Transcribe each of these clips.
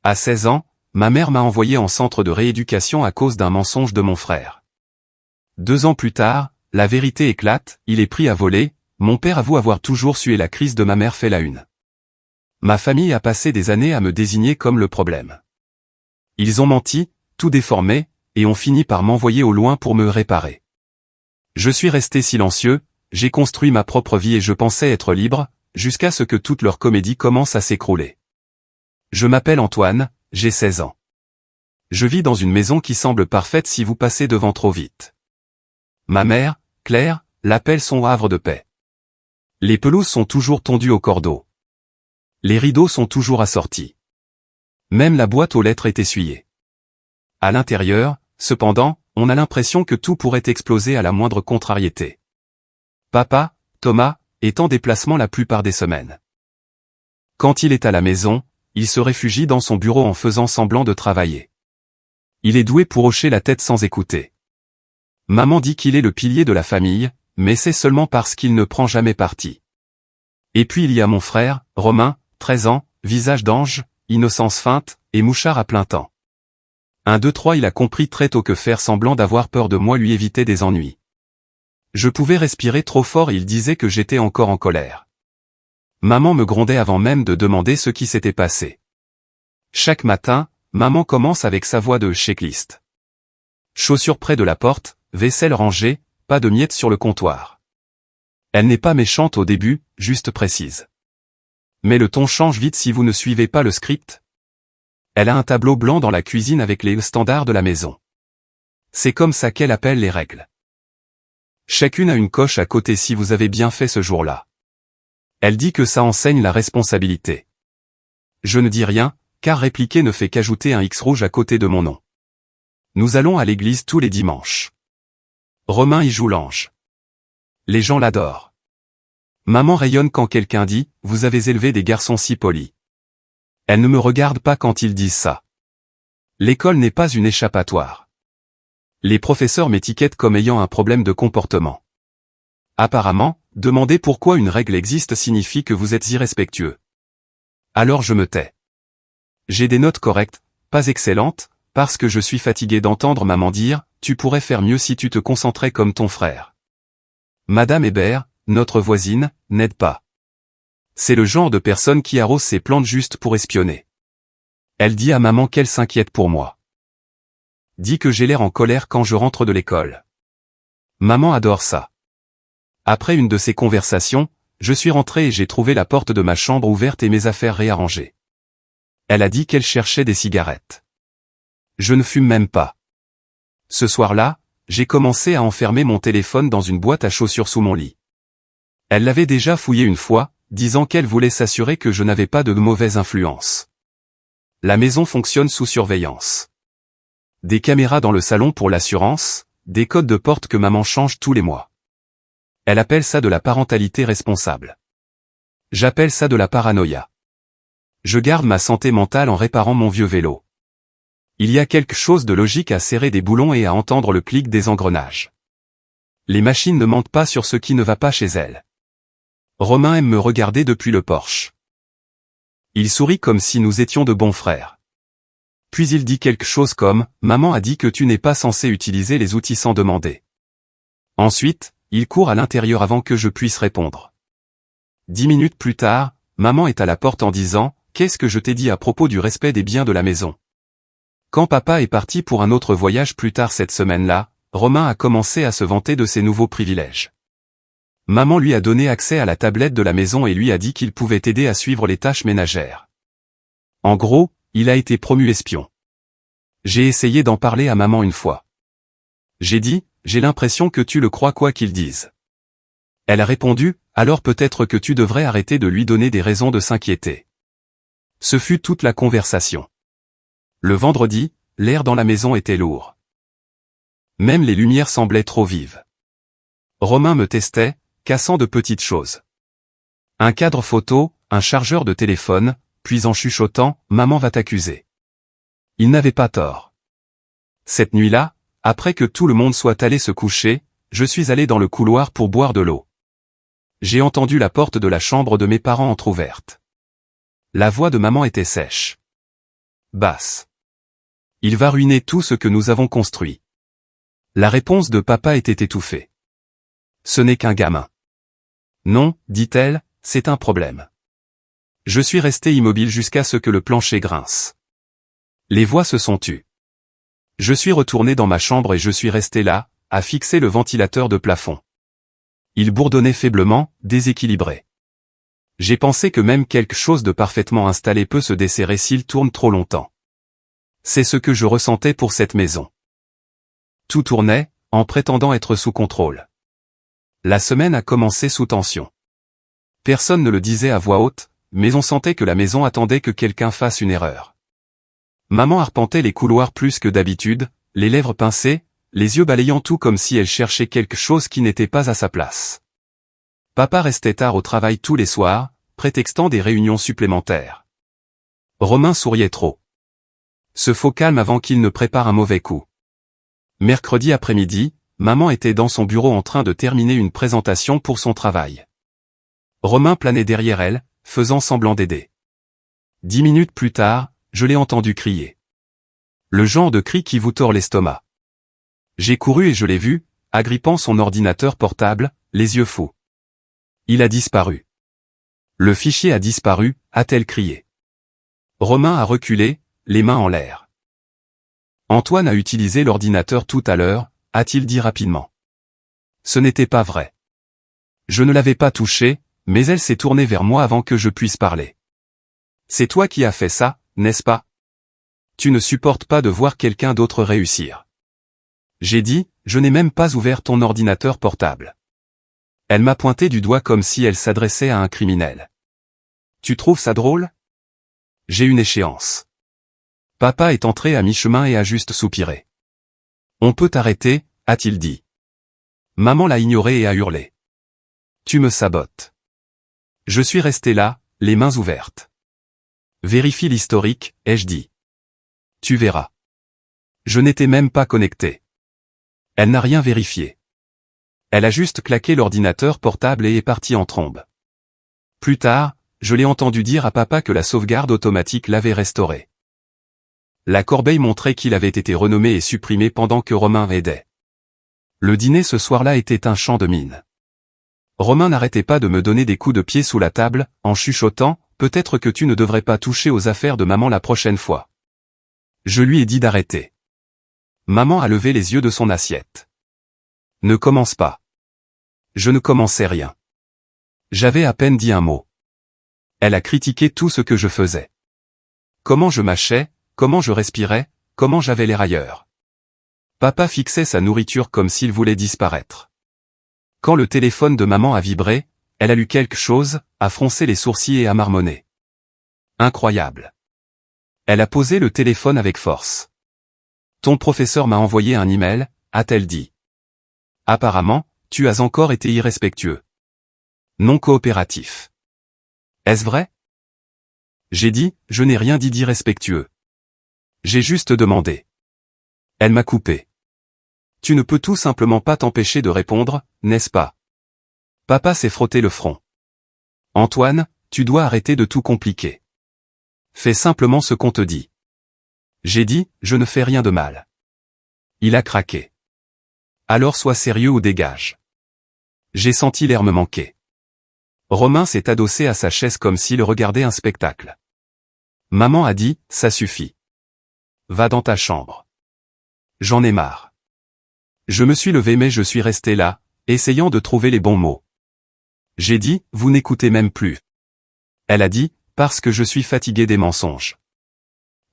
À 16 ans, ma mère m'a envoyé en centre de rééducation à cause d'un mensonge de mon frère. 2 ans plus tard, la vérité éclate, il est pris à voler, mon père avoue avoir toujours su et la crise de ma mère fait la une. Ma famille a passé des années à me désigner comme le problème. Ils ont menti, tout déformé, et ont fini par m'envoyer au loin pour me réparer. Je suis resté silencieux, j'ai construit ma propre vie et je pensais être libre, jusqu'à ce que toute leur comédie commence à s'écrouler. Je m'appelle Antoine, j'ai 16 ans. Je vis dans une maison qui semble parfaite si vous passez devant trop vite. Ma mère, Claire, l'appelle son havre de paix. Les pelouses sont toujours tondues au cordeau. Les rideaux sont toujours assortis. Même la boîte aux lettres est essuyée. À l'intérieur, cependant, on a l'impression que tout pourrait exploser à la moindre contrariété. Papa, Thomas, est en déplacement la plupart des semaines. Quand il est à la maison, il se réfugie dans son bureau en faisant semblant de travailler. Il est doué pour hocher la tête sans écouter. Maman dit qu'il est le pilier de la famille, mais c'est seulement parce qu'il ne prend jamais parti. Et puis il y a mon frère, Romain, 13 ans, visage d'ange, innocence feinte, et mouchard à plein temps. 1, 2, 3 il a compris très tôt que faire semblant d'avoir peur de moi lui évitait des ennuis. Je pouvais respirer trop fort et il disait que j'étais encore en colère. Maman me grondait avant même de demander ce qui s'était passé. Chaque matin, maman commence avec sa voix de checklist. Chaussures près de la porte, vaisselle rangée, pas de miettes sur le comptoir. Elle n'est pas méchante au début, juste précise. Mais le ton change vite si vous ne suivez pas le script. Elle a un tableau blanc dans la cuisine avec les standards de la maison. C'est comme ça qu'elle appelle les règles. Chacune a une coche à côté si vous avez bien fait ce jour-là. Elle dit que ça enseigne la responsabilité. Je ne dis rien, car répliquer ne fait qu'ajouter un X rouge à côté de mon nom. Nous allons à l'église tous les dimanches. Romain y joue l'ange. Les gens l'adorent. Maman rayonne quand quelqu'un dit « Vous avez élevé des garçons si polis ». Elle ne me regarde pas quand ils disent ça. L'école n'est pas une échappatoire. Les professeurs m'étiquettent comme ayant un problème de comportement. Apparemment, demander pourquoi une règle existe signifie que vous êtes irrespectueux. Alors je me tais. J'ai des notes correctes, pas excellentes, parce que je suis fatigué d'entendre maman dire « Tu pourrais faire mieux si tu te concentrais comme ton frère ». Madame Hébert, notre voisine, n'aide pas. C'est le genre de personne qui arrose ses plantes juste pour espionner. Elle dit à maman qu'elle s'inquiète pour moi. Dit que j'ai l'air en colère quand je rentre de l'école. Maman adore ça. Après une de ces conversations, je suis rentré et j'ai trouvé la porte de ma chambre ouverte et mes affaires réarrangées. Elle a dit qu'elle cherchait des cigarettes. Je ne fume même pas. Ce soir-là, j'ai commencé à enfermer mon téléphone dans une boîte à chaussures sous mon lit. Elle l'avait déjà fouillé une fois, disant qu'elle voulait s'assurer que je n'avais pas de mauvaise influence. La maison fonctionne sous surveillance. Des caméras dans le salon pour l'assurance, des codes de porte que maman change tous les mois. Elle appelle ça de la parentalité responsable. J'appelle ça de la paranoïa. Je garde ma santé mentale en réparant mon vieux vélo. Il y a quelque chose de logique à serrer des boulons et à entendre le clic des engrenages. Les machines ne mentent pas sur ce qui ne va pas chez elles. Romain aime me regarder depuis le porche. Il sourit comme si nous étions de bons frères. Puis il dit quelque chose comme « Maman a dit que tu n'es pas censé utiliser les outils sans demander ». Ensuite, il court à l'intérieur avant que je puisse répondre. 10 minutes plus tard, maman est à la porte en disant « Qu'est-ce que je t'ai dit à propos du respect des biens de la maison ?» Quand papa est parti pour un autre voyage plus tard cette semaine-là, Romain a commencé à se vanter de ses nouveaux privilèges. Maman lui a donné accès à la tablette de la maison et lui a dit qu'il pouvait aider à suivre les tâches ménagères. En gros, il a été promu espion. J'ai essayé d'en parler à maman une fois. J'ai dit, j'ai l'impression que tu le crois quoi qu'il dise. Elle a répondu, alors peut-être que tu devrais arrêter de lui donner des raisons de s'inquiéter. Ce fut toute la conversation. Le vendredi, l'air dans la maison était lourd. Même les lumières semblaient trop vives. Romain me testait, cassant de petites choses. Un cadre photo, un chargeur de téléphone, puis en chuchotant, « Maman va t'accuser ». Il n'avait pas tort. Cette nuit-là, après que tout le monde soit allé se coucher, je suis allé dans le couloir pour boire de l'eau. J'ai entendu la porte de la chambre de mes parents entr'ouverte. La voix de maman était sèche. basse. Il va ruiner tout ce que nous avons construit. La réponse de papa était étouffée. Ce n'est qu'un gamin. Non, dit-elle, c'est un problème. Je suis resté immobile jusqu'à ce que le plancher grince. Les voix se sont tues. Je suis retourné dans ma chambre et je suis resté là, à fixer le ventilateur de plafond. Il bourdonnait faiblement, déséquilibré. J'ai pensé que même quelque chose de parfaitement installé peut se desserrer s'il tourne trop longtemps. C'est ce que je ressentais pour cette maison. Tout tournait, en prétendant être sous contrôle. La semaine a commencé sous tension. Personne ne le disait à voix haute, mais on sentait que la maison attendait que quelqu'un fasse une erreur. Maman arpentait les couloirs plus que d'habitude, les lèvres pincées, les yeux balayant tout comme si elle cherchait quelque chose qui n'était pas à sa place. Papa restait tard au travail tous les soirs, prétextant des réunions supplémentaires. Romain souriait trop. Se faut calme avant qu'il ne prépare un mauvais coup. Mercredi après-midi, maman était dans son bureau en train de terminer une présentation pour son travail. Romain planait derrière elle, faisant semblant d'aider. 10 minutes plus tard, je l'ai entendu crier. Le genre de cri qui vous tord l'estomac. J'ai couru et je l'ai vu, agrippant son ordinateur portable, les yeux fous. Il a disparu. Le fichier a disparu, a-t-elle crié. Romain a reculé, les mains en l'air. Antoine a utilisé l'ordinateur tout à l'heure, a-t-il dit rapidement. Ce n'était pas vrai. Je ne l'avais pas touché, mais elle s'est tournée vers moi avant que je puisse parler. C'est toi qui as fait ça, n'est-ce pas? Tu ne supportes pas de voir quelqu'un d'autre réussir. J'ai dit, je n'ai même pas ouvert ton ordinateur portable. Elle m'a pointé du doigt comme si elle s'adressait à un criminel. Tu trouves ça drôle? J'ai une échéance. Papa est entré à mi-chemin et a juste soupiré. On peut t'arrêter, a-t-il dit. Maman l'a ignoré et a hurlé. Tu me sabotes. Je suis resté là, les mains ouvertes. Vérifie l'historique, ai-je dit. Tu verras. Je n'étais même pas connecté. Elle n'a rien vérifié. Elle a juste claqué l'ordinateur portable et est partie en trombe. Plus tard, je l'ai entendu dire à papa que la sauvegarde automatique l'avait restauré. La corbeille montrait qu'il avait été renommé et supprimé pendant que Romain aidait. Le dîner ce soir-là était un champ de mine. Romain n'arrêtait pas de me donner des coups de pied sous la table, en chuchotant, peut-être que tu ne devrais pas toucher aux affaires de maman la prochaine fois. Je lui ai dit d'arrêter. Maman a levé les yeux de son assiette. Ne commence pas. Je ne commençais rien. J'avais à peine dit un mot. Elle a critiqué tout ce que je faisais. Comment je mâchais, comment je respirais, comment j'avais l'air ailleurs. Papa fixait sa nourriture comme s'il voulait disparaître. Quand le téléphone de maman a vibré, elle a lu quelque chose, a froncé les sourcils et a marmonné. Incroyable. Elle a posé le téléphone avec force. Ton professeur m'a envoyé un email, a-t-elle dit. Apparemment, tu as encore été irrespectueux. Non coopératif. Est-ce vrai? J'ai dit, je n'ai rien dit d'irrespectueux. J'ai juste demandé. Elle m'a coupé. Tu ne peux tout simplement pas t'empêcher de répondre, n'est-ce pas? Papa s'est frotté le front. Antoine, tu dois arrêter de tout compliquer. Fais simplement ce qu'on te dit. J'ai dit, je ne fais rien de mal. Il a craqué. Alors sois sérieux ou dégage. J'ai senti l'air me manquer. Romain s'est adossé à sa chaise comme s'il regardait un spectacle. Maman a dit, ça suffit. Va dans ta chambre. J'en ai marre. Je me suis levé mais je suis resté là, essayant de trouver les bons mots. J'ai dit, vous n'écoutez même plus. Elle a dit, parce que je suis fatigué des mensonges.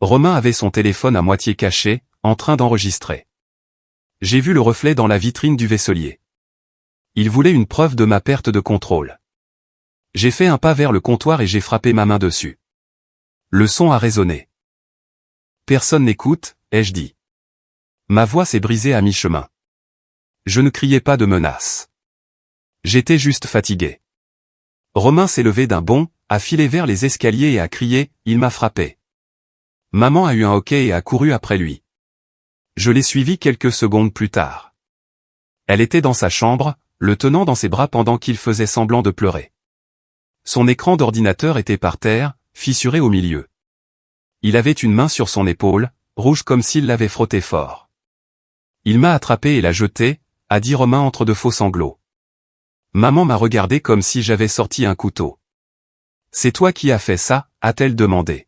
Romain avait son téléphone à moitié caché, en train d'enregistrer. J'ai vu le reflet dans la vitrine du vaisselier. Il voulait une preuve de ma perte de contrôle. J'ai fait un pas vers le comptoir et j'ai frappé ma main dessus. Le son a résonné. Personne n'écoute, ai-je dit. Ma voix s'est brisée à mi-chemin. Je ne criais pas de menace. J'étais juste fatigué. Romain s'est levé d'un bond, a filé vers les escaliers et a crié, il m'a frappé. Maman a eu un hoquet et a couru après lui. Je l'ai suivi quelques secondes plus tard. Elle était dans sa chambre, le tenant dans ses bras pendant qu'il faisait semblant de pleurer. Son écran d'ordinateur était par terre, fissuré au milieu. Il avait une main sur son épaule, rouge comme s'il l'avait frotté fort. Il m'a attrapé et l'a jeté, a dit Romain entre de faux sanglots. Maman m'a regardé comme si j'avais sorti un couteau. C'est toi qui as fait ça, a-t-elle demandé.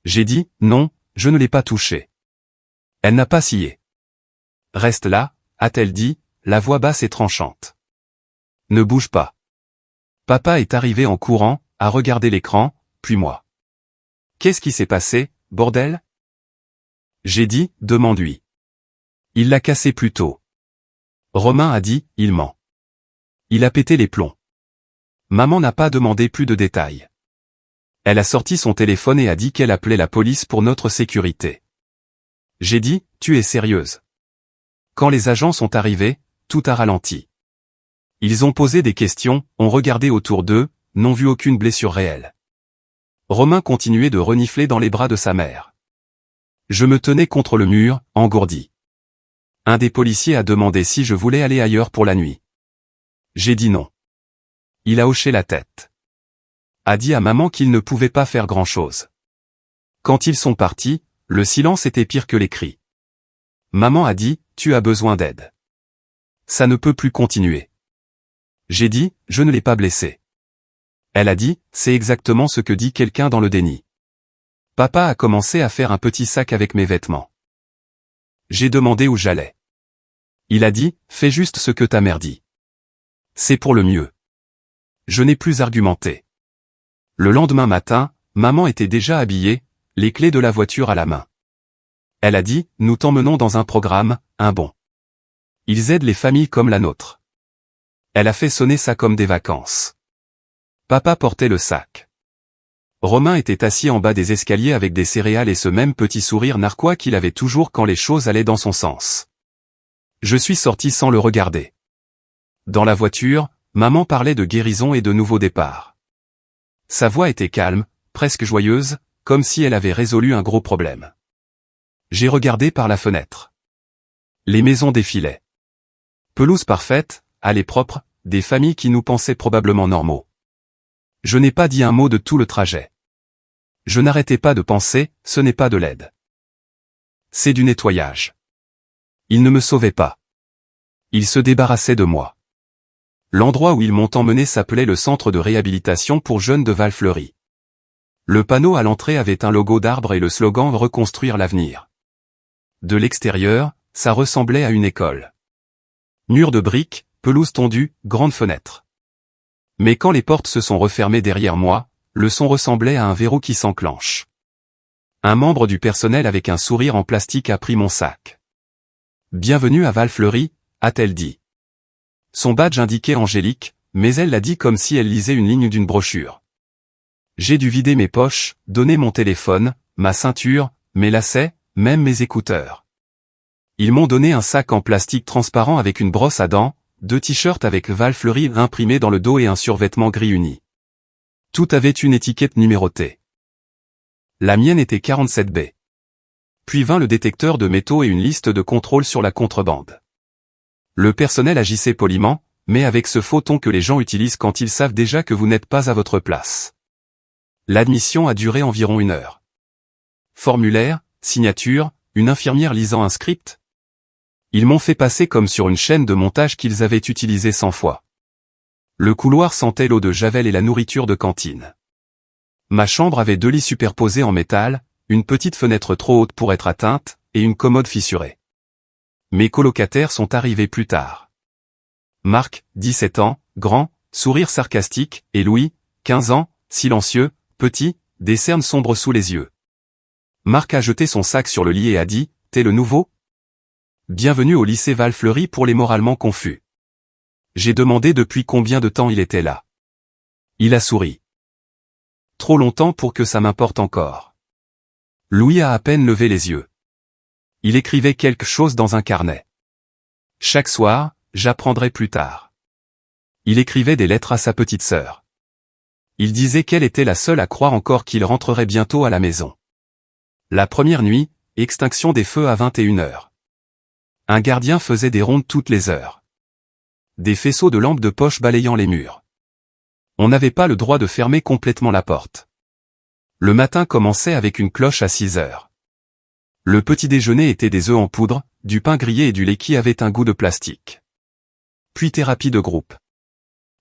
J'ai dit, non, je ne l'ai pas touché. Elle n'a pas scié. Reste là, a-t-elle dit, la voix basse et tranchante. Ne bouge pas. Papa est arrivé en courant, a regardé l'écran, puis moi. Qu'est-ce qui s'est passé, bordel? J'ai dit, demande-lui. Il l'a cassé plus tôt. Romain a dit, il ment. Il a pété les plombs. Maman n'a pas demandé plus de détails. Elle a sorti son téléphone et a dit qu'elle appelait la police pour notre sécurité. J'ai dit, tu es sérieuse? Quand les agents sont arrivés, tout a ralenti. Ils ont posé des questions, ont regardé autour d'eux, n'ont vu aucune blessure réelle. Romain continuait de renifler dans les bras de sa mère. Je me tenais contre le mur, engourdi. Un des policiers a demandé si je voulais aller ailleurs pour la nuit. J'ai dit non. Il a hoché la tête. A dit à maman qu'il ne pouvait pas faire grand-chose. Quand ils sont partis, le silence était pire que les cris. Maman a dit, tu as besoin d'aide. Ça ne peut plus continuer. J'ai dit, je ne l'ai pas blessé. Elle a dit, c'est exactement ce que dit quelqu'un dans le déni. Papa a commencé à faire un petit sac avec mes vêtements. J'ai demandé où j'allais. Il a dit, fais juste ce que ta mère dit. C'est pour le mieux. Je n'ai plus argumenté. Le lendemain matin, maman était déjà habillée, les clés de la voiture à la main. Elle a dit, nous t'emmenons dans un programme, un bon. Ils aident les familles comme la nôtre. Elle a fait sonner ça comme des vacances. Papa portait le sac. Romain était assis en bas des escaliers avec des céréales et ce même petit sourire narquois qu'il avait toujours quand les choses allaient dans son sens. Je suis sorti sans le regarder. Dans la voiture, maman parlait de guérison et de nouveaux départs. Sa voix était calme, presque joyeuse, comme si elle avait résolu un gros problème. J'ai regardé par la fenêtre. Les maisons défilaient. Pelouse parfaite, allée propre, des familles qui nous pensaient probablement normaux. Je n'ai pas dit un mot de tout le trajet. Je n'arrêtais pas de penser, ce n'est pas de l'aide. C'est du nettoyage. Ils ne me sauvaient pas. Ils se débarrassaient de moi. L'endroit où ils m'ont emmené s'appelait le centre de réhabilitation pour jeunes de Val-Fleury. Le panneau à l'entrée avait un logo d'arbre et le slogan « Reconstruire l'avenir ». De l'extérieur, ça ressemblait à une école. Mur de briques, pelouse tondue, grandes fenêtres. Mais quand les portes se sont refermées derrière moi, le son ressemblait à un verrou qui s'enclenche. Un membre du personnel avec un sourire en plastique a pris mon sac. « Bienvenue à Val-Fleury », a-t-elle dit. Son badge indiquait Angélique, mais elle l'a dit comme si elle lisait une ligne d'une brochure. J'ai dû vider mes poches, donner mon téléphone, ma ceinture, mes lacets, même mes écouteurs. Ils m'ont donné un sac en plastique transparent avec une brosse à dents, 2 t-shirts avec Val-Fleury imprimés dans le dos et un survêtement gris uni. Tout avait une étiquette numérotée. La mienne était 47B. Puis vint le détecteur de métaux et une liste de contrôle sur la contrebande. Le personnel agissait poliment, mais avec ce faux ton que les gens utilisent quand ils savent déjà que vous n'êtes pas à votre place. L'admission a duré environ 1 heure. Formulaire, signature, une infirmière lisant un script. Ils m'ont fait passer comme sur une chaîne de montage qu'ils avaient utilisée 100 fois. Le couloir sentait l'eau de javel et la nourriture de cantine. Ma chambre avait 2 lits superposés en métal, une petite fenêtre trop haute pour être atteinte, et une commode fissurée. Mes colocataires sont arrivés plus tard. Marc, 17 ans, grand, sourire sarcastique, et Louis, 15 ans, silencieux, petit, des cernes sombres sous les yeux. Marc a jeté son sac sur le lit et a dit, « T'es le nouveau ? Bienvenue au lycée Val-Fleury pour les moralement confus. » J'ai demandé depuis combien de temps il était là. Il a souri. Trop longtemps pour que ça m'importe encore. Louis a à peine levé les yeux. Il écrivait quelque chose dans un carnet. Chaque soir, j'apprendrai plus tard. Il écrivait des lettres à sa petite sœur. Il disait qu'elle était la seule à croire encore qu'il rentrerait bientôt à la maison. La première nuit, extinction des feux à 21h. Un gardien faisait des rondes toutes les heures. Des faisceaux de lampes de poche balayant les murs. On n'avait pas le droit de fermer complètement la porte. Le matin commençait avec une cloche à 6 heures. Le petit déjeuner était des œufs en poudre, du pain grillé et du lait qui avait un goût de plastique. Puis thérapie de groupe.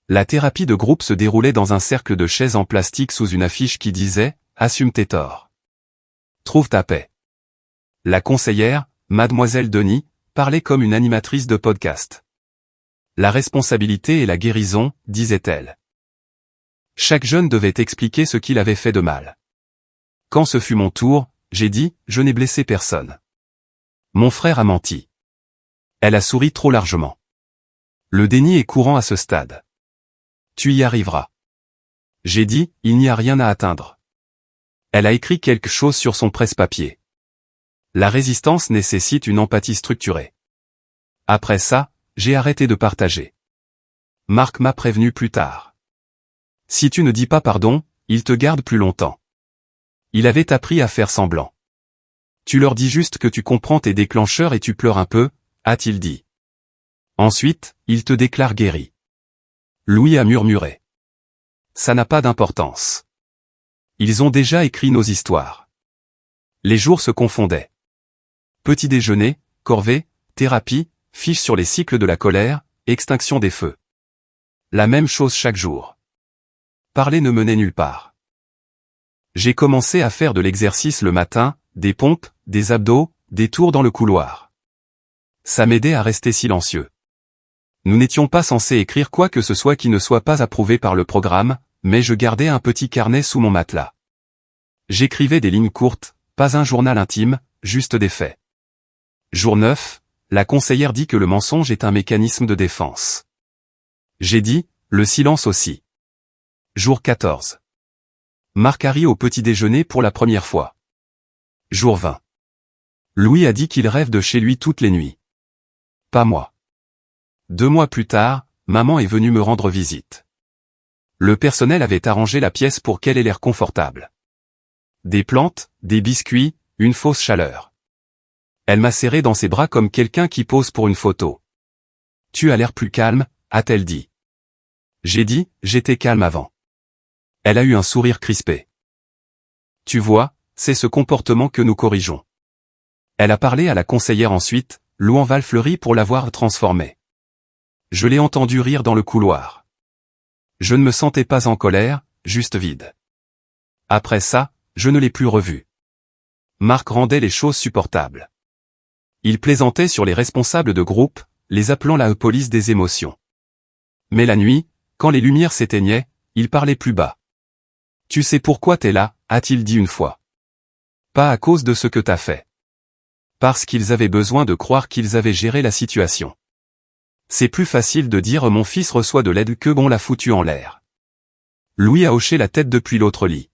La thérapie de groupe se déroulait dans un cercle de chaises en plastique sous une affiche qui disait « Assume tes torts. Trouve ta paix ». La conseillère, Mademoiselle Denis, parlait comme une animatrice de podcast. La responsabilité et la guérison, disait-elle. Chaque jeune devait expliquer ce qu'il avait fait de mal. Quand ce fut mon tour, j'ai dit « Je n'ai blessé personne. Mon frère a menti. » Elle a souri trop largement. Le déni est courant à ce stade. Tu y arriveras. J'ai dit « Il n'y a rien à atteindre. » Elle a écrit quelque chose sur son presse-papier. La résistance nécessite une empathie structurée. Après ça, j'ai arrêté de partager. Marc m'a prévenu plus tard. Si tu ne dis pas pardon, il te garde plus longtemps. Il avait appris à faire semblant. Tu leur dis juste que tu comprends tes déclencheurs et tu pleures un peu, a-t-il dit. Ensuite, il te déclare guéri. Louis a murmuré. Ça n'a pas d'importance. Ils ont déjà écrit nos histoires. Les jours se confondaient. Petit déjeuner, corvée, thérapie, fiche sur les cycles de la colère, extinction des feux. La même chose chaque jour. Parler ne menait nulle part. J'ai commencé à faire de l'exercice le matin, des pompes, des abdos, des tours dans le couloir. Ça m'aidait à rester silencieux. Nous n'étions pas censés écrire quoi que ce soit qui ne soit pas approuvé par le programme, mais je gardais un petit carnet sous mon matelas. J'écrivais des lignes courtes, pas un journal intime, juste des faits. Jour 9, la conseillère dit que le mensonge est un mécanisme de défense. J'ai dit, le silence aussi. Jour 14. Marc a ri au petit déjeuner pour la première fois. Jour 20. Louis a dit qu'il rêve de chez lui toutes les nuits. Pas moi. 2 mois plus tard, maman est venue me rendre visite. Le personnel avait arrangé la pièce pour qu'elle ait l'air confortable. Des plantes, des biscuits, une fausse chaleur. Elle m'a serré dans ses bras comme quelqu'un qui pose pour une photo. Tu as l'air plus calme, a-t-elle dit. J'ai dit, j'étais calme avant. Elle a eu un sourire crispé. Tu vois, c'est ce comportement que nous corrigeons. Elle a parlé à la conseillère ensuite, louant Valfleury pour l'avoir transformée. Je l'ai entendu rire dans le couloir. Je ne me sentais pas en colère, juste vide. Après ça, je ne l'ai plus revu. Marc rendait les choses supportables. Il plaisantait sur les responsables de groupe, les appelant la police des émotions. Mais la nuit, quand les lumières s'éteignaient, il parlait plus bas. Tu sais pourquoi t'es là, a-t-il dit une fois. Pas à cause de ce que t'as fait. Parce qu'ils avaient besoin de croire qu'ils avaient géré la situation. C'est plus facile de dire mon fils reçoit de l'aide que bon l'a foutu en l'air. Louis a hoché la tête depuis l'autre lit.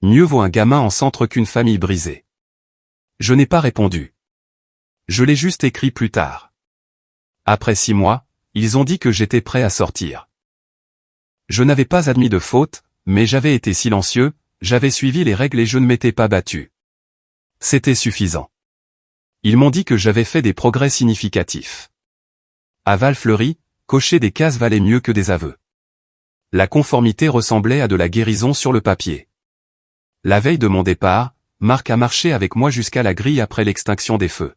Mieux vaut un gamin en centre qu'une famille brisée. Je n'ai pas répondu. Je l'ai juste écrit plus tard. Après 6 mois, ils ont dit que j'étais prêt à sortir. Je n'avais pas admis de faute, mais j'avais été silencieux, j'avais suivi les règles et je ne m'étais pas battu. C'était suffisant. Ils m'ont dit que j'avais fait des progrès significatifs. À Valfleury, cocher des cases valait mieux que des aveux. La conformité ressemblait à de la guérison sur le papier. La veille de mon départ, Marc a marché avec moi jusqu'à la grille après l'extinction des feux.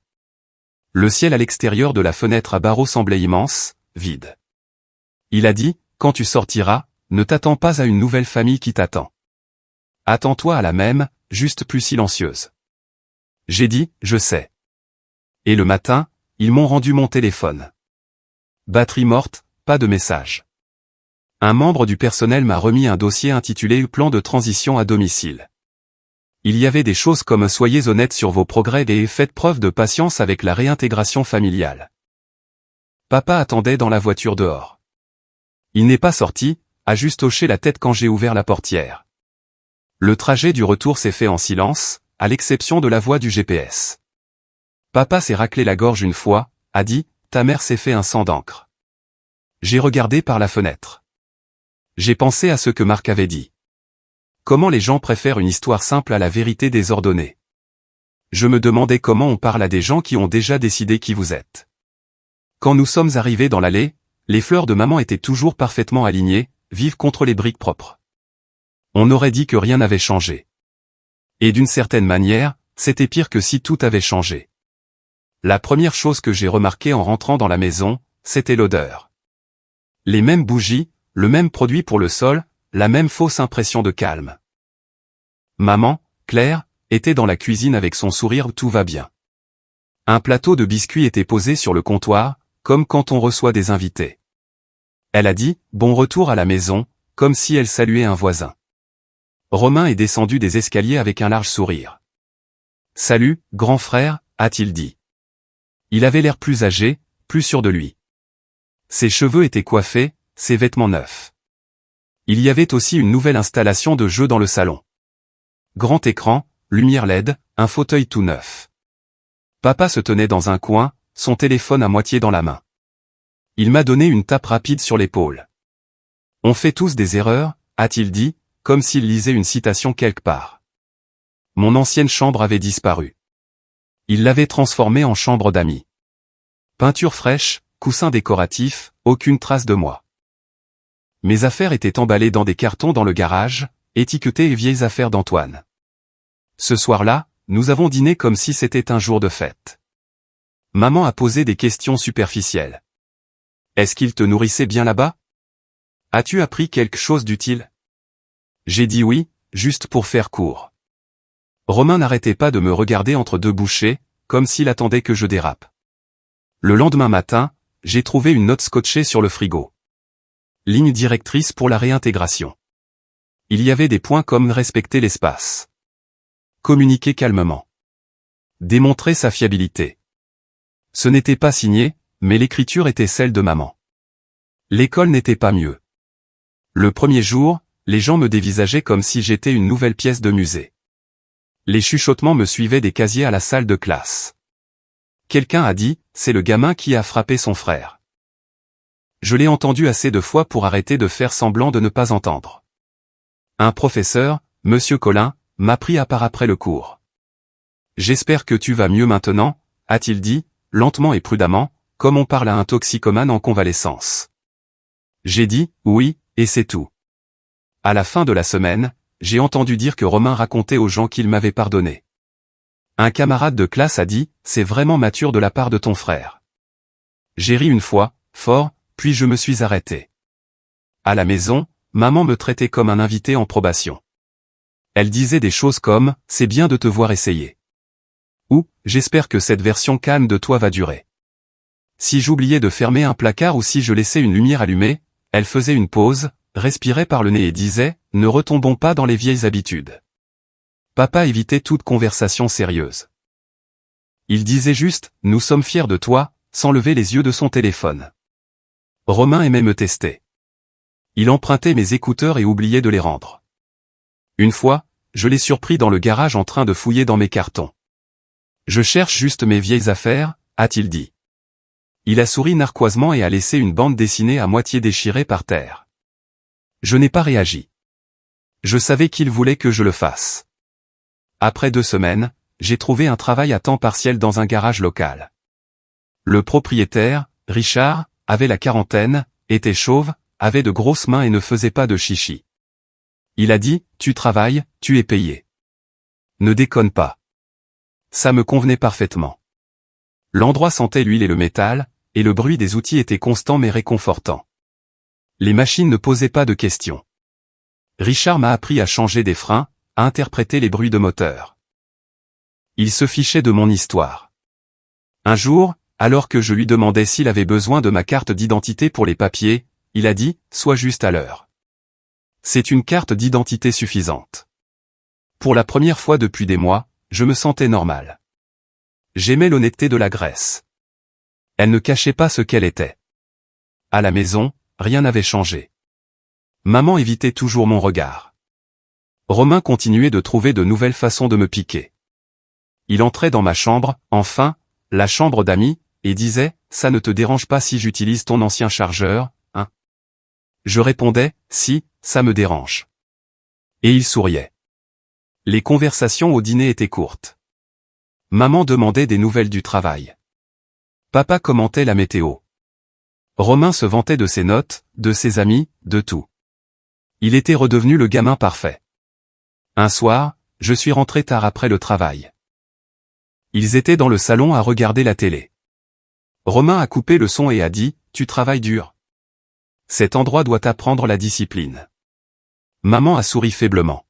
Le ciel à l'extérieur de la fenêtre à barreaux semblait immense, vide. Il a dit, quand tu sortiras, ne t'attends pas à une nouvelle famille qui t'attend. Attends-toi à la même, juste plus silencieuse. J'ai dit, je sais. Et le matin, ils m'ont rendu mon téléphone. Batterie morte, pas de message. Un membre du personnel m'a remis un dossier intitulé « Plan de transition à domicile ». Il y avait des choses comme « Soyez honnête sur vos progrès et faites preuve de patience avec la réintégration familiale ». Papa attendait dans la voiture dehors. Il n'est pas sorti, a juste hoché la tête quand j'ai ouvert la portière. Le trajet du retour s'est fait en silence, à l'exception de la voix du GPS. Papa s'est raclé la gorge une fois, a dit, ta mère s'est fait un sang d'encre. J'ai regardé par la fenêtre. J'ai pensé à ce que Marc avait dit. Comment les gens préfèrent une histoire simple à la vérité désordonnée. Je me demandais comment on parle à des gens qui ont déjà décidé qui vous êtes. Quand nous sommes arrivés dans l'allée, les fleurs de maman étaient toujours parfaitement alignées, vives contre les briques propres. On aurait dit que rien n'avait changé. Et d'une certaine manière, c'était pire que si tout avait changé. La première chose que j'ai remarquée en rentrant dans la maison, c'était l'odeur. Les mêmes bougies, le même produit pour le sol, la même fausse impression de calme. Maman, Claire, était dans la cuisine avec son sourire « tout va bien ». Un plateau de biscuits était posé sur le comptoir, comme quand on reçoit des invités. Elle a dit « bon retour à la maison », comme si elle saluait un voisin. Romain est descendu des escaliers avec un large sourire. « Salut, grand frère », a-t-il dit. Il avait l'air plus âgé, plus sûr de lui. Ses cheveux étaient coiffés, ses vêtements neufs. Il y avait aussi une nouvelle installation de jeu dans le salon. Grand écran, lumière LED, un fauteuil tout neuf. Papa se tenait dans un coin, son téléphone à moitié dans la main. Il m'a donné une tape rapide sur l'épaule. « On fait tous des erreurs », a-t-il dit, comme s'il lisait une citation quelque part. Mon ancienne chambre avait disparu. Il l'avait transformée en chambre d'amis. Peinture fraîche, coussins décoratifs, aucune trace de moi. Mes affaires étaient emballées dans des cartons dans le garage, étiquetées et vieilles affaires d'Antoine. Ce soir-là, nous avons dîné comme si c'était un jour de fête. Maman a posé des questions superficielles. Est-ce qu'il te nourrissait bien là-bas? As-tu appris quelque chose d'utile? J'ai dit oui, juste pour faire court. Romain n'arrêtait pas de me regarder entre deux bouchées, comme s'il attendait que je dérape. Le lendemain matin, j'ai trouvé une note scotchée sur le frigo. Ligne directrice pour la réintégration. Il y avait des points comme respecter l'espace. Communiquer calmement. Démontrer sa fiabilité. Ce n'était pas signé, mais l'écriture était celle de maman. L'école n'était pas mieux. Le premier jour, les gens me dévisageaient comme si j'étais une nouvelle pièce de musée. Les chuchotements me suivaient des casiers à la salle de classe. Quelqu'un a dit, c'est le gamin qui a frappé son frère. Je l'ai entendu assez de fois pour arrêter de faire semblant de ne pas entendre. Un professeur, Monsieur Collin, m'a pris à part après le cours. J'espère que tu vas mieux maintenant, a-t-il dit, lentement et prudemment, comme on parle à un toxicomane en convalescence. J'ai dit, oui, et c'est tout. À la fin de la semaine, j'ai entendu dire que Romain racontait aux gens qu'il m'avait pardonné. Un camarade de classe a dit, c'est vraiment mature de la part de ton frère. J'ai ri une fois, fort, puis je me suis arrêté. À la maison, maman me traitait comme un invité en probation. Elle disait des choses comme, c'est bien de te voir essayer. Ou, j'espère que cette version calme de toi va durer. Si j'oubliais de fermer un placard ou si je laissais une lumière allumée, elle faisait une pause, respirait par le nez et disait, ne retombons pas dans les vieilles habitudes. Papa évitait toute conversation sérieuse. Il disait juste, nous sommes fiers de toi, sans lever les yeux de son téléphone. Romain aimait me tester. Il empruntait mes écouteurs et oubliait de les rendre. Une fois, je l'ai surpris dans le garage en train de fouiller dans mes cartons. Je cherche juste mes vieilles affaires, a-t-il dit. Il a souri narquoisement et a laissé une bande dessinée à moitié déchirée par terre. Je n'ai pas réagi. Je savais qu'il voulait que je le fasse. Après 2 semaines, j'ai trouvé un travail à temps partiel dans un garage local. Le propriétaire, Richard, avait la quarantaine, était chauve, avait de grosses mains et ne faisait pas de chichi. Il a dit, tu travailles, tu es payé. Ne déconne pas. Ça me convenait parfaitement. L'endroit sentait l'huile et le métal, et le bruit des outils était constant mais réconfortant. Les machines ne posaient pas de questions. Richard m'a appris à changer des freins, à interpréter les bruits de moteur. Il se fichait de mon histoire. Un jour, alors que je lui demandais s'il avait besoin de ma carte d'identité pour les papiers, il a dit, sois juste à l'heure. C'est une carte d'identité suffisante. Pour la première fois depuis des mois, je me sentais normal. J'aimais l'honnêteté de la Grèce. Elle ne cachait pas ce qu'elle était. À la maison, rien n'avait changé. Maman évitait toujours mon regard. Romain continuait de trouver de nouvelles façons de me piquer. Il entrait dans ma chambre, enfin, la chambre d'amis, et disait, ça ne te dérange pas si j'utilise ton ancien chargeur, hein? Je répondais, si, ça me dérange. Et il souriait. Les conversations au dîner étaient courtes. Maman demandait des nouvelles du travail. Papa commentait la météo. Romain se vantait de ses notes, de ses amis, de tout. Il était redevenu le gamin parfait. Un soir, Je suis rentré tard après le travail. Ils étaient dans le salon à regarder la télé. Romain a coupé le son et a dit, « Tu travailles dur. Cet endroit doit t'apprendre la discipline. » Maman a souri faiblement.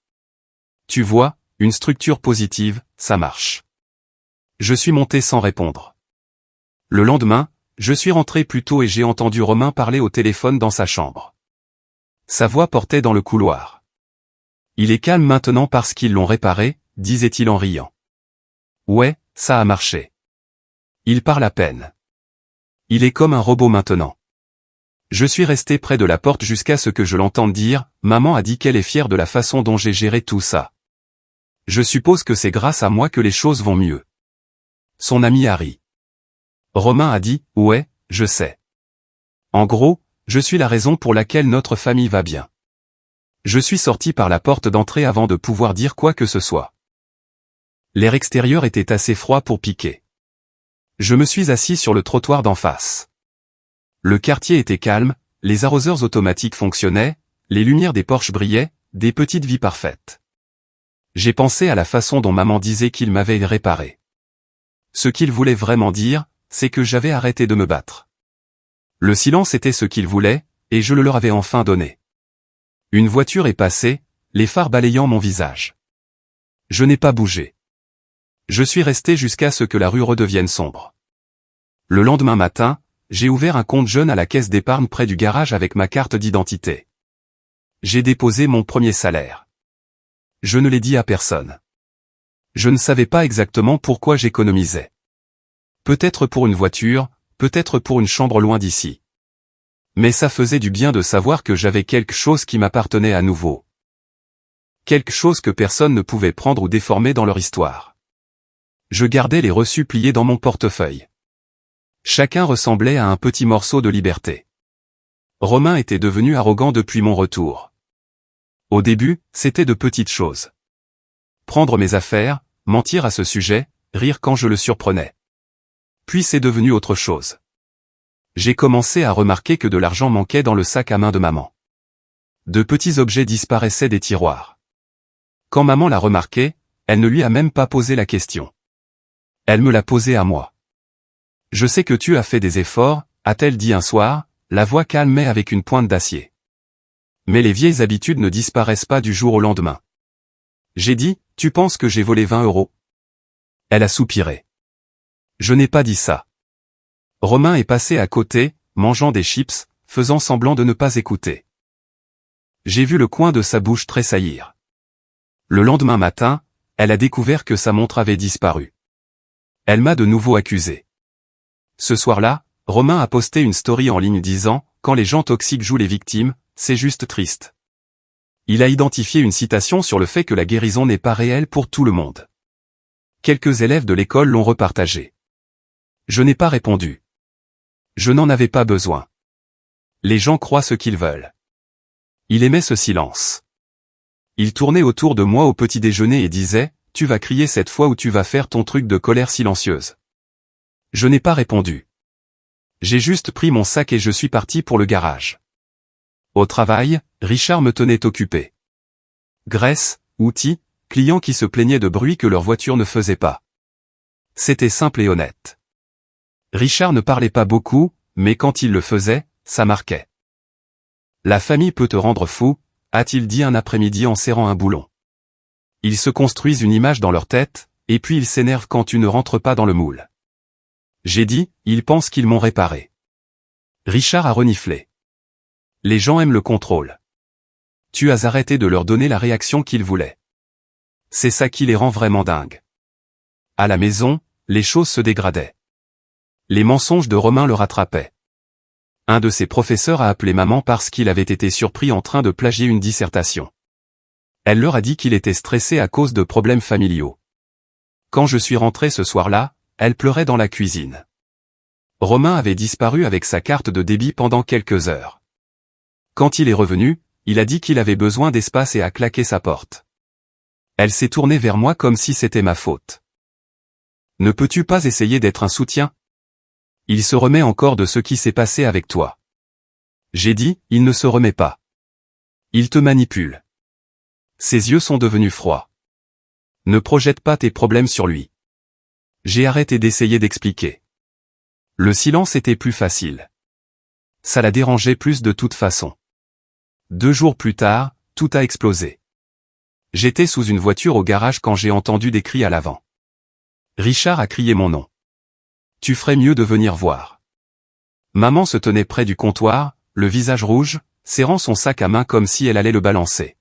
Tu vois, une structure positive, ça marche. Je suis monté sans répondre. Le lendemain, je suis rentré plus tôt et j'ai entendu Romain parler au téléphone dans sa chambre. Sa voix portait dans le couloir. Il est calme maintenant parce qu'ils l'ont réparé, disait-il en riant. Ouais, ça a marché. Il parle à peine. Il est comme un robot maintenant. Je suis resté près de la porte jusqu'à ce que je l'entende dire, maman a dit qu'elle est fière de la façon dont j'ai géré tout ça. Je suppose que c'est grâce à moi que les choses vont mieux. Son ami a ri. Romain a dit, ouais, je sais. En gros, je suis la raison pour laquelle notre famille va bien. Je suis sorti par la porte d'entrée avant de pouvoir dire quoi que ce soit. L'air extérieur était assez froid pour piquer. Je me suis assis sur le trottoir d'en face. Le quartier était calme, les arroseurs automatiques fonctionnaient, les lumières des porches brillaient, des petites vies parfaites. J'ai pensé à la façon dont maman disait qu'il m'avait réparé. Ce qu'il voulait vraiment dire, c'est que j'avais arrêté de me battre. Le silence était ce qu'il voulait, et je le leur avais enfin donné. Une voiture est passée, les phares balayant mon visage. Je n'ai pas bougé. Je suis resté jusqu'à ce que la rue redevienne sombre. Le lendemain matin, j'ai ouvert un compte jeune à la caisse d'épargne près du garage avec ma carte d'identité. J'ai déposé mon premier salaire. Je ne l'ai dit à personne. Je ne savais pas exactement pourquoi j'économisais. Peut-être pour une voiture, peut-être pour une chambre loin d'ici. Mais ça faisait du bien de savoir que j'avais quelque chose qui m'appartenait à nouveau. Quelque chose que personne ne pouvait prendre ou déformer dans leur histoire. Je gardais les reçus pliés dans mon portefeuille. Chacun ressemblait à un petit morceau de liberté. Romain était devenu arrogant depuis mon retour. Au début, c'était de petites choses. Prendre mes affaires, mentir à ce sujet, rire quand je le surprenais. Puis c'est devenu autre chose. J'ai commencé à remarquer que de l'argent manquait dans le sac à main de maman. De petits objets disparaissaient des tiroirs. Quand maman l'a remarqué, elle ne lui a même pas posé la question. Elle me l'a posée à moi. Je sais que tu as fait des efforts, a-t-elle dit un soir, la voix calme mais avec une pointe d'acier. Mais les vieilles habitudes ne disparaissent pas du jour au lendemain. J'ai dit, tu penses que j'ai volé 20 €? Elle a soupiré. Je n'ai pas dit ça. Romain est passé à côté, mangeant des chips, faisant semblant de ne pas écouter. J'ai vu le coin de sa bouche tressaillir. Le lendemain matin, elle a découvert que sa montre avait disparu. Elle m'a de nouveau accusé. Ce soir-là, Romain a posté une story en ligne disant « Quand les gens toxiques jouent les victimes, c'est juste triste ». Il a identifié une citation sur le fait que la guérison n'est pas réelle pour tout le monde. Quelques élèves de l'école l'ont repartagé. Je n'ai pas répondu. Je n'en avais pas besoin. Les gens croient ce qu'ils veulent. Il aimait ce silence. Il tournait autour de moi au petit déjeuner et disait « Tu vas crier cette fois ou tu vas faire ton truc de colère silencieuse ». Je n'ai pas répondu. J'ai juste pris mon sac et je suis parti pour le garage. Au travail, Richard me tenait occupé. Graisse, outils, clients qui se plaignaient de bruit que leur voiture ne faisait pas. C'était simple et honnête. Richard ne parlait pas beaucoup, mais quand il le faisait, ça marquait. La famille peut te rendre fou, a-t-il dit un après-midi en serrant un boulon. Ils se construisent une image dans leur tête, et puis ils s'énervent quand tu ne rentres pas dans le moule. J'ai dit, ils pensent qu'ils m'ont réparé. Richard a reniflé. Les gens aiment le contrôle. Tu as arrêté de leur donner la réaction qu'ils voulaient. C'est ça qui les rend vraiment dingues. À la maison, les choses se dégradaient. Les mensonges de Romain le rattrapaient. Un de ses professeurs a appelé maman parce qu'il avait été surpris en train de plagier une dissertation. Elle leur a dit qu'il était stressé à cause de problèmes familiaux. Quand je suis rentré ce soir-là, elle pleurait dans la cuisine. Romain avait disparu avec sa carte de débit pendant quelques heures. Quand il est revenu, il a dit qu'il avait besoin d'espace et a claqué sa porte. Elle s'est tournée vers moi comme si c'était ma faute. Ne peux-tu pas essayer d'être un soutien? Il se remet encore de ce qui s'est passé avec toi. J'ai dit, il ne se remet pas. Il te manipule. Ses yeux sont devenus froids. Ne projette pas tes problèmes sur lui. J'ai arrêté d'essayer d'expliquer. Le silence était plus facile. Ça la dérangeait plus de toute façon. 2 jours plus tard, tout a explosé. J'étais sous une voiture au garage quand j'ai entendu des cris à l'avant. Richard a crié mon nom. Tu ferais mieux de venir voir. Maman se tenait près du comptoir, le visage rouge, serrant son sac à main comme si elle allait le balancer.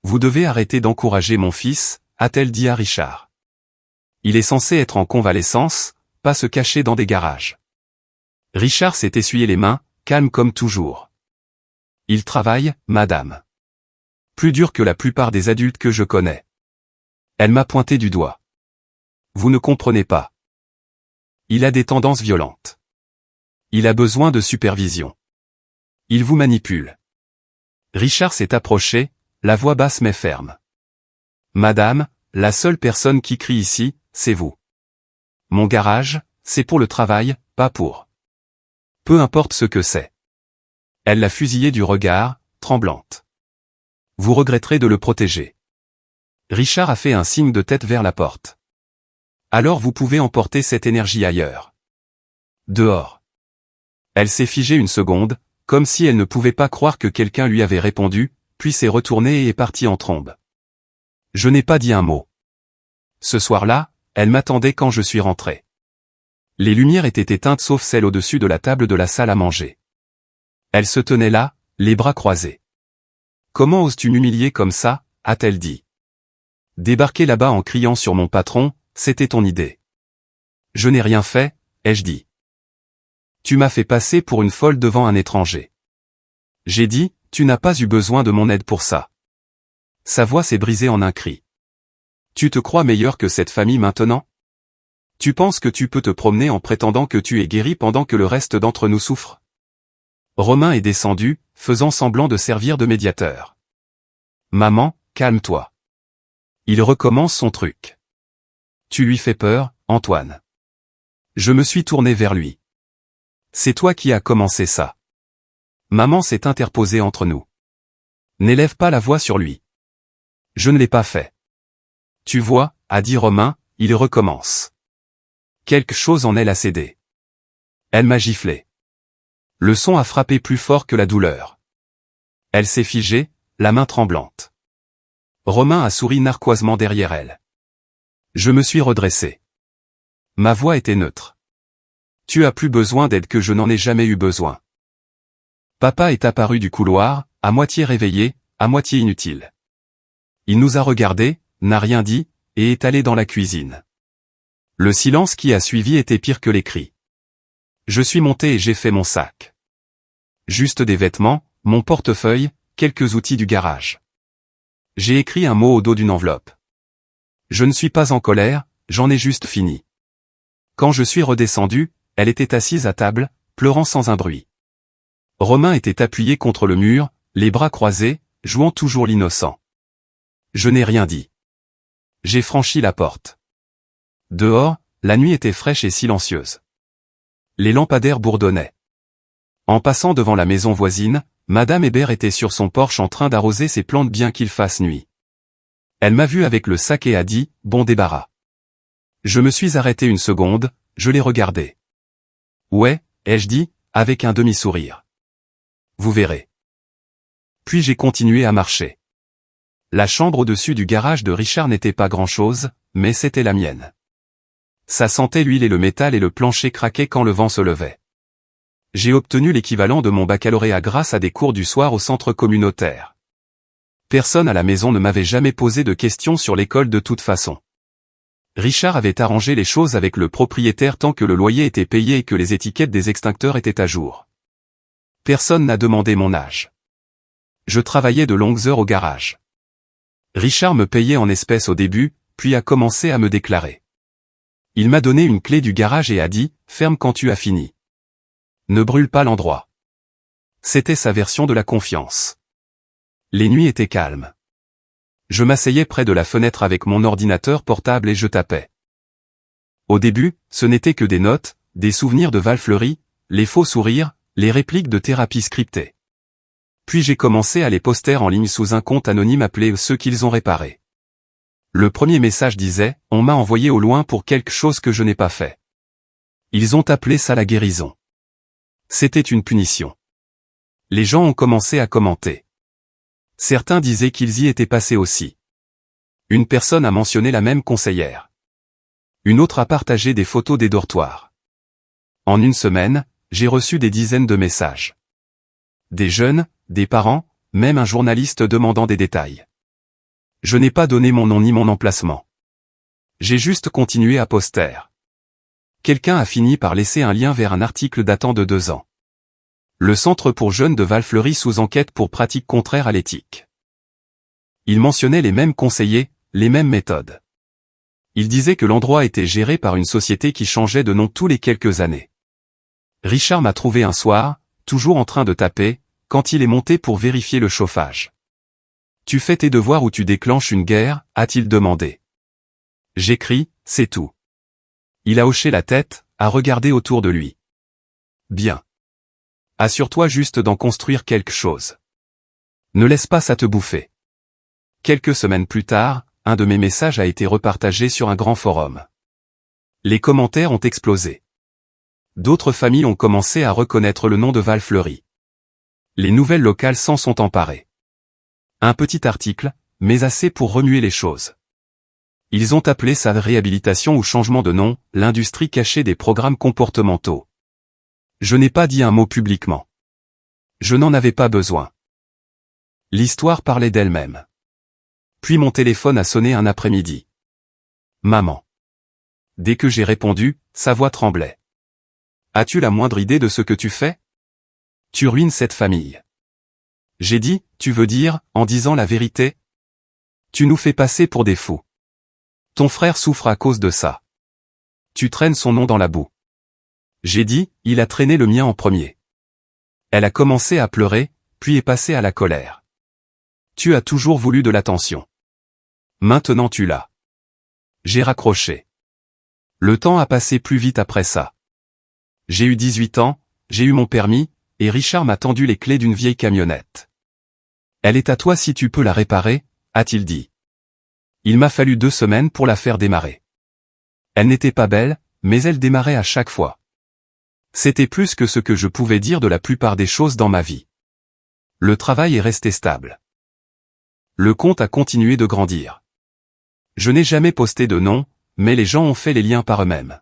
Vous devez arrêter d'encourager mon fils, a-t-elle dit à Richard. Il est censé être en convalescence, pas se cacher dans des garages. Richard s'est essuyé les mains, calme comme toujours. Il travaille, madame. Plus dur que la plupart des adultes que je connais. Elle m'a pointé du doigt. Vous ne comprenez pas. Il a des tendances violentes. Il a besoin de supervision. Il vous manipule. Richard s'est approché, la voix basse mais ferme. Madame, la seule personne qui crie ici, c'est vous. Mon garage, c'est pour le travail, pas pour. Peu importe ce que c'est. Elle l'a fusillé du regard, tremblante. Vous regretterez de le protéger. Richard a fait un signe de tête vers la porte. Alors vous pouvez emporter cette énergie ailleurs. Dehors. Elle s'est figée une seconde, comme si elle ne pouvait pas croire que quelqu'un lui avait répondu, puis s'est retournée et est partie en trombe. Je n'ai pas dit un mot. Ce soir-là, elle m'attendait quand je suis rentré. Les lumières étaient éteintes sauf celle au-dessus de la table de la salle à manger. Elle se tenait là, les bras croisés. Comment oses-tu m'humilier comme ça, a-t-elle dit. Débarquer là-bas en criant sur mon patron, c'était ton idée. Je n'ai rien fait, ai-je dit. Tu m'as fait passer pour une folle devant un étranger. J'ai dit, tu n'as pas eu besoin de mon aide pour ça. Sa voix s'est brisée en un cri. Tu te crois meilleur que cette famille maintenant? Tu penses que tu peux te promener en prétendant que tu es guéri pendant que le reste d'entre nous souffre? Romain est descendu, faisant semblant de servir de médiateur. Maman, calme-toi. Il recommence son truc. Tu lui fais peur, Antoine. Je me suis tourné vers lui. C'est toi qui as commencé ça. Maman s'est interposée entre nous. N'élève pas la voix sur lui. Je ne l'ai pas fait. Tu vois, a dit Romain, il recommence. Quelque chose en elle a cédé. Elle m'a giflé. Le son a frappé plus fort que la douleur. Elle s'est figée, la main tremblante. Romain a souri narquoisement derrière elle. Je me suis redressé. Ma voix était neutre. Tu as plus besoin d'aide que je n'en ai jamais eu besoin. Papa est apparu du couloir, à moitié réveillé, à moitié inutile. Il nous a regardés, n'a rien dit, et est allé dans la cuisine. Le silence qui a suivi était pire que les cris. Je suis monté et j'ai fait mon sac. Juste des vêtements, mon portefeuille, quelques outils du garage. J'ai écrit un mot au dos d'une enveloppe. Je ne suis pas en colère, j'en ai juste fini. Quand je suis redescendu, elle était assise à table, pleurant sans un bruit. Romain était appuyé contre le mur, les bras croisés, jouant toujours l'innocent. Je n'ai rien dit. J'ai franchi la porte. Dehors, la nuit était fraîche et silencieuse. Les lampadaires bourdonnaient. En passant devant la maison voisine, Madame Hébert était sur son porche en train d'arroser ses plantes bien qu'il fasse nuit. Elle m'a vu avec le sac et a dit, bon débarras. Je me suis arrêté une seconde, je l'ai regardé. Ouais, ai-je dit, avec un demi-sourire. Vous verrez. Puis j'ai continué à marcher. La chambre au-dessus du garage de Richard n'était pas grand-chose, mais c'était la mienne. Ça sentait l'huile et le métal et le plancher craquait quand le vent se levait. J'ai obtenu l'équivalent de mon baccalauréat grâce à des cours du soir au centre communautaire. Personne à la maison ne m'avait jamais posé de questions sur l'école de toute façon. Richard avait arrangé les choses avec le propriétaire tant que le loyer était payé et que les étiquettes des extincteurs étaient à jour. Personne n'a demandé mon âge. Je travaillais de longues heures au garage. Richard me payait en espèces au début, puis a commencé à me déclarer. Il m'a donné une clé du garage et a dit, ferme quand tu as fini. Ne brûle pas l'endroit. C'était sa version de la confiance. Les nuits étaient calmes. Je m'asseyais près de la fenêtre avec mon ordinateur portable et je tapais. Au début, ce n'était que des notes, des souvenirs de Val Fleury, les faux sourires, les répliques de thérapie scriptée. Puis j'ai commencé à les poster en ligne sous un compte anonyme appelé Ceux qu'ils ont réparés. Le premier message disait « On m'a envoyé au loin pour quelque chose que je n'ai pas fait ». Ils ont appelé ça la guérison. C'était une punition. Les gens ont commencé à commenter. Certains disaient qu'ils y étaient passés aussi. Une personne a mentionné la même conseillère. Une autre a partagé des photos des dortoirs. En une semaine, j'ai reçu des dizaines de messages. Des jeunes, des parents, même un journaliste demandant des détails. Je n'ai pas donné mon nom ni mon emplacement. J'ai juste continué à poster. Quelqu'un a fini par laisser un lien vers un article datant de 2 ans. Le centre pour jeunes de Val-Fleury sous enquête pour pratiques contraires à l'éthique. Il mentionnait les mêmes conseillers, les mêmes méthodes. Il disait que l'endroit était géré par une société qui changeait de nom tous les quelques années. Richard m'a trouvé un soir, toujours en train de taper, quand il est monté pour vérifier le chauffage. « Tu fais tes devoirs ou tu déclenches une guerre ?» a-t-il demandé. J'écris, c'est tout. Il a hoché la tête, a regardé autour de lui. Bien. Assure-toi juste d'en construire quelque chose. Ne laisse pas ça te bouffer. Quelques semaines plus tard, un de mes messages a été repartagé sur un grand forum. Les commentaires ont explosé. D'autres familles ont commencé à reconnaître le nom de Val-Fleury. Les nouvelles locales s'en sont emparées. Un petit article, mais assez pour remuer les choses. Ils ont appelé ça réhabilitation ou changement de nom, l'industrie cachée des programmes comportementaux. Je n'ai pas dit un mot publiquement. Je n'en avais pas besoin. L'histoire parlait d'elle-même. Puis mon téléphone a sonné un après-midi. Maman. Dès que j'ai répondu, sa voix tremblait. As-tu la moindre idée de ce que tu fais? Tu ruines cette famille. J'ai dit, tu veux dire, en disant la vérité? Tu nous fais passer pour des fous. Ton frère souffre à cause de ça. Tu traînes son nom dans la boue. J'ai dit, il a traîné le mien en premier. Elle a commencé à pleurer, puis est passée à la colère. Tu as toujours voulu de l'attention. Maintenant tu l'as. J'ai raccroché. Le temps a passé plus vite après ça. J'ai eu 18 ans, j'ai eu mon permis, et Richard m'a tendu les clés d'une vieille camionnette. Elle est à toi si tu peux la réparer, a-t-il dit. Il m'a fallu 2 semaines pour la faire démarrer. Elle n'était pas belle, mais elle démarrait à chaque fois. C'était plus que ce que je pouvais dire de la plupart des choses dans ma vie. Le travail est resté stable. Le compte a continué de grandir. Je n'ai jamais posté de nom, mais les gens ont fait les liens par eux-mêmes.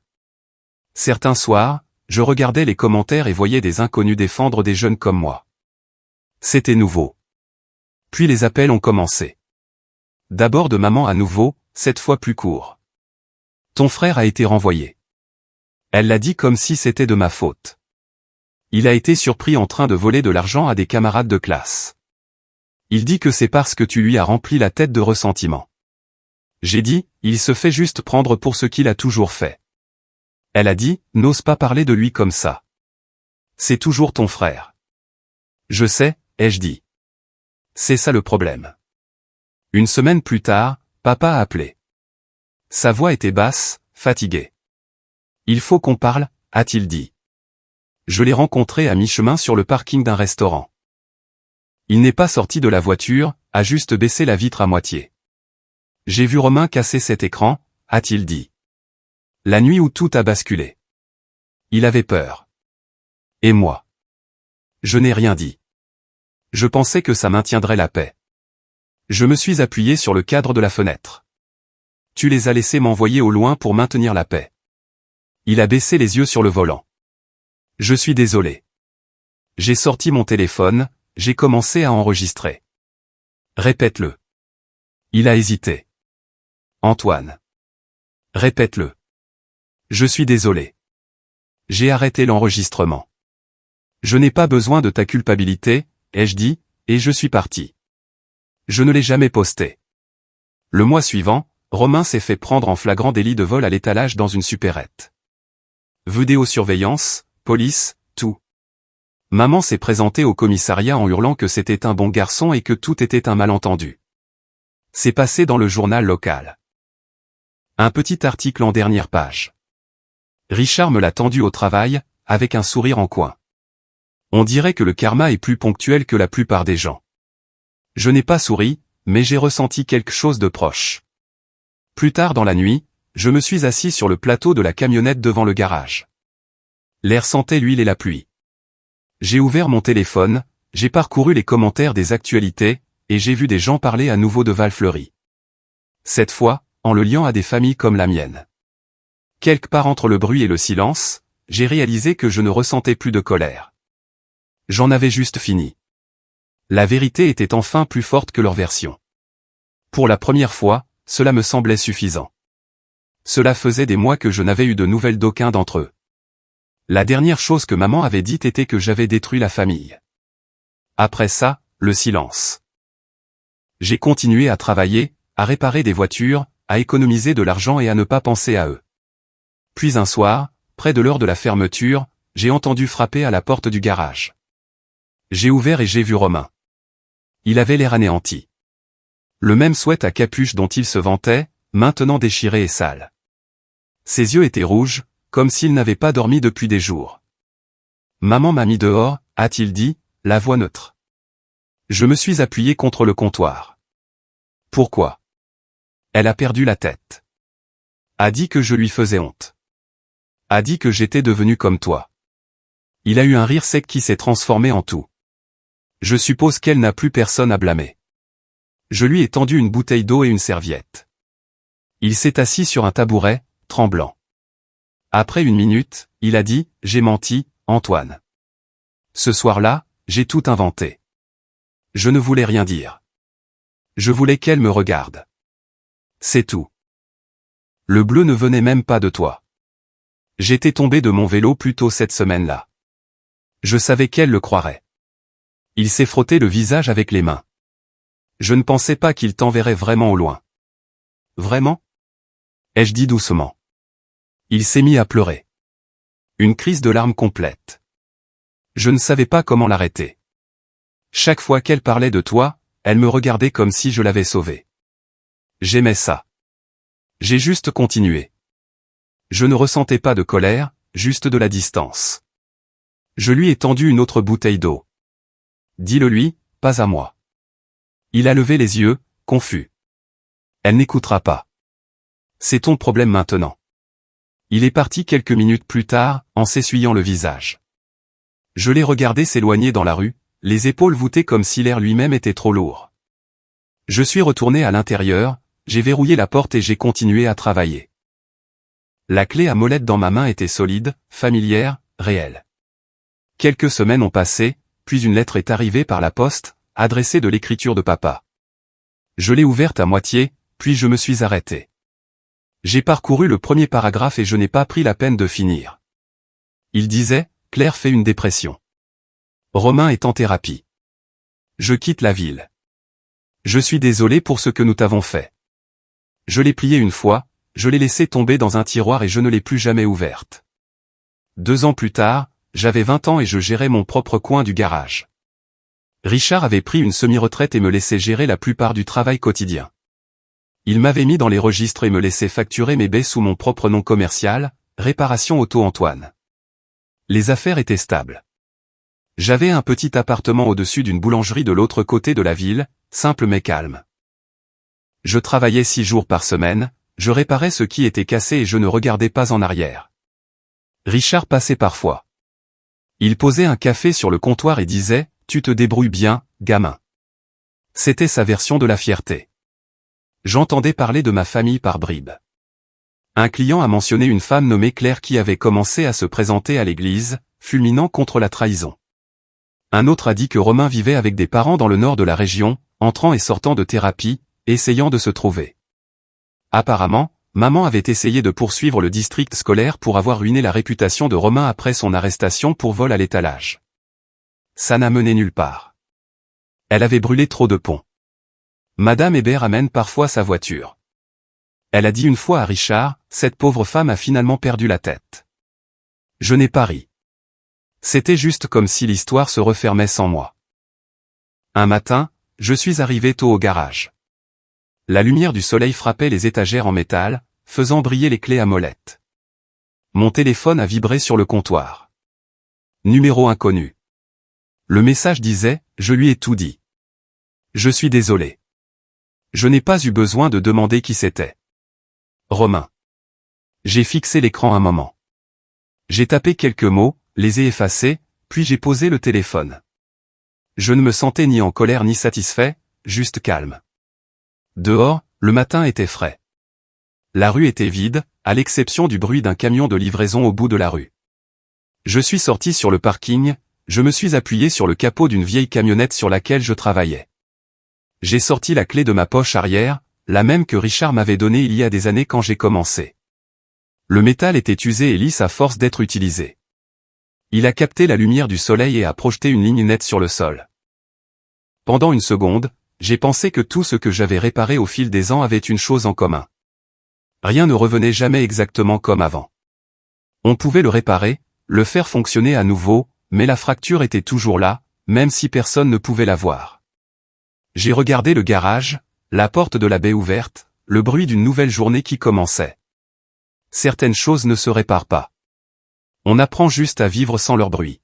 Certains soirs, je regardais les commentaires et voyais des inconnus défendre des jeunes comme moi. C'était nouveau. Puis les appels ont commencé. D'abord de maman à nouveau, cette fois plus court. Ton frère a été renvoyé. Elle l'a dit comme si c'était de ma faute. Il a été surpris en train de voler de l'argent à des camarades de classe. Il dit que c'est parce que tu lui as rempli la tête de ressentiment. J'ai dit, il se fait juste prendre pour ce qu'il a toujours fait. Elle a dit, n'ose pas parler de lui comme ça. C'est toujours ton frère. Je sais, ai-je dit. C'est ça le problème. Une semaine plus tard, papa a appelé. Sa voix était basse, fatiguée. Il faut qu'on parle, a-t-il dit. Je l'ai rencontré à mi-chemin sur le parking d'un restaurant. Il n'est pas sorti de la voiture, a juste baissé la vitre à moitié. J'ai vu Romain casser cet écran, a-t-il dit. La nuit où tout a basculé. Il avait peur. Et moi? Je n'ai rien dit. Je pensais que ça maintiendrait la paix. Je me suis appuyé sur le cadre de la fenêtre. Tu les as laissés m'envoyer au loin pour maintenir la paix. Il a baissé les yeux sur le volant. Je suis désolé. J'ai sorti mon téléphone, j'ai commencé à enregistrer. Répète-le. Il a hésité. Antoine. Répète-le. Je suis désolé. J'ai arrêté l'enregistrement. Je n'ai pas besoin de ta culpabilité, ai-je dit, et je suis parti. Je ne l'ai jamais posté. Le mois suivant, Romain s'est fait prendre en flagrant délit de vol à l'étalage dans une supérette. Vidéosurveillance, police, tout. Maman s'est présentée au commissariat en hurlant que c'était un bon garçon et que tout était un malentendu. C'est passé dans le journal local. Un petit article en dernière page. Richard me l'a tendu au travail, avec un sourire en coin. On dirait que le karma est plus ponctuel que la plupart des gens. Je n'ai pas souri, mais j'ai ressenti quelque chose de proche. Plus tard dans la nuit, je me suis assis sur le plateau de la camionnette devant le garage. L'air sentait l'huile et la pluie. J'ai ouvert mon téléphone, j'ai parcouru les commentaires des actualités, et j'ai vu des gens parler à nouveau de Val Fleury. Cette fois, en le liant à des familles comme la mienne. Quelque part entre le bruit et le silence, j'ai réalisé que je ne ressentais plus de colère. J'en avais juste fini. La vérité était enfin plus forte que leur version. Pour la première fois, cela me semblait suffisant. Cela faisait des mois que je n'avais eu de nouvelles d'aucun d'entre eux. La dernière chose que maman avait dite était que j'avais détruit la famille. Après ça, le silence. J'ai continué à travailler, à réparer des voitures, à économiser de l'argent et à ne pas penser à eux. Puis un soir, près de l'heure de la fermeture, j'ai entendu frapper à la porte du garage. J'ai ouvert et j'ai vu Romain. Il avait l'air anéanti. Le même sweat à capuche dont il se vantait, maintenant déchiré et sale. Ses yeux étaient rouges, comme s'il n'avait pas dormi depuis des jours. Maman m'a mis dehors, a-t-il dit, la voix neutre. Je me suis appuyé contre le comptoir. Pourquoi? Elle a perdu la tête. A dit que je lui faisais honte. A dit que j'étais devenu comme toi. Il a eu un rire sec qui s'est transformé en tout. Je suppose qu'elle n'a plus personne à blâmer. Je lui ai tendu une bouteille d'eau et une serviette. Il s'est assis sur un tabouret, tremblant. Après une minute, il a dit, j'ai menti, Antoine. Ce soir-là, j'ai tout inventé. Je ne voulais rien dire. Je voulais qu'elle me regarde. C'est tout. Le bleu ne venait même pas de toi. J'étais tombé de mon vélo plus tôt cette semaine-là. Je savais qu'elle le croirait. Il s'est frotté le visage avec les mains. Je ne pensais pas qu'il t'enverrait vraiment au loin. Vraiment? Ai-je dit doucement. Il s'est mis à pleurer. Une crise de larmes complète. Je ne savais pas comment l'arrêter. Chaque fois qu'elle parlait de toi, elle me regardait comme si je l'avais sauvée. J'aimais ça. J'ai juste continué. Je ne ressentais pas de colère, juste de la distance. Je lui ai tendu une autre bouteille d'eau. Dis-le lui, pas à moi. Il a levé les yeux, confus. Elle n'écoutera pas. C'est ton problème maintenant. Il est parti quelques minutes plus tard, en s'essuyant le visage. Je l'ai regardé s'éloigner dans la rue, les épaules voûtées comme si l'air lui-même était trop lourd. Je suis retourné à l'intérieur, j'ai verrouillé la porte et j'ai continué à travailler. La clé à molette dans ma main était solide, familière, réelle. Quelques semaines ont passé, puis une lettre est arrivée par la poste, adressée de l'écriture de papa. Je l'ai ouverte à moitié, puis je me suis arrêté. J'ai parcouru le premier paragraphe et je n'ai pas pris la peine de finir. Il disait, Claire fait une dépression. Romain est en thérapie. Je quitte la ville. Je suis désolé pour ce que nous t'avons fait. Je l'ai pliée une fois, je l'ai laissée tomber dans un tiroir et je ne l'ai plus jamais ouverte. 2 ans plus tard, j'avais 20 ans et je gérais mon propre coin du garage. Richard avait pris une semi-retraite et me laissait gérer la plupart du travail quotidien. Il m'avait mis dans les registres et me laissait facturer mes baies sous mon propre nom commercial, Réparation Auto Antoine. Les affaires étaient stables. J'avais un petit appartement au-dessus d'une boulangerie de l'autre côté de la ville, simple mais calme. Je travaillais 6 jours par semaine, je réparais ce qui était cassé et je ne regardais pas en arrière. Richard passait parfois. Il posait un café sur le comptoir et disait, « Tu te débrouilles bien, gamin. » C'était sa version de la fierté. J'entendais parler de ma famille par bribes. Un client a mentionné une femme nommée Claire qui avait commencé à se présenter à l'église, fulminant contre la trahison. Un autre a dit que Romain vivait avec des parents dans le nord de la région, entrant et sortant de thérapie, essayant de se trouver. Apparemment, maman avait essayé de poursuivre le district scolaire pour avoir ruiné la réputation de Romain après son arrestation pour vol à l'étalage. Ça n'a mené nulle part. Elle avait brûlé trop de ponts. Madame Hébert amène parfois sa voiture. Elle a dit une fois à Richard, cette pauvre femme a finalement perdu la tête. Je n'ai pas ri. C'était juste comme si l'histoire se refermait sans moi. Un matin, je suis arrivé tôt au garage. La lumière du soleil frappait les étagères en métal, faisant briller les clés à molette. Mon téléphone a vibré sur le comptoir. Numéro inconnu. Le message disait, je lui ai tout dit. Je suis désolé. Je n'ai pas eu besoin de demander qui c'était. Romain. J'ai fixé l'écran un moment. J'ai tapé quelques mots, les ai effacés, puis j'ai posé le téléphone. Je ne me sentais ni en colère ni satisfait, juste calme. Dehors, le matin était frais. La rue était vide, à l'exception du bruit d'un camion de livraison au bout de la rue. Je suis sorti sur le parking, je me suis appuyé sur le capot d'une vieille camionnette sur laquelle je travaillais. J'ai sorti la clé de ma poche arrière, la même que Richard m'avait donnée il y a des années quand j'ai commencé. Le métal était usé et lisse à force d'être utilisé. Il a capté la lumière du soleil et a projeté une ligne nette sur le sol. Pendant une seconde, j'ai pensé que tout ce que j'avais réparé au fil des ans avait une chose en commun. Rien ne revenait jamais exactement comme avant. On pouvait le réparer, le faire fonctionner à nouveau, mais la fracture était toujours là, même si personne ne pouvait la voir. J'ai regardé le garage, la porte de la baie ouverte, le bruit d'une nouvelle journée qui commençait. Certaines choses ne se réparent pas. On apprend juste à vivre sans leur bruit.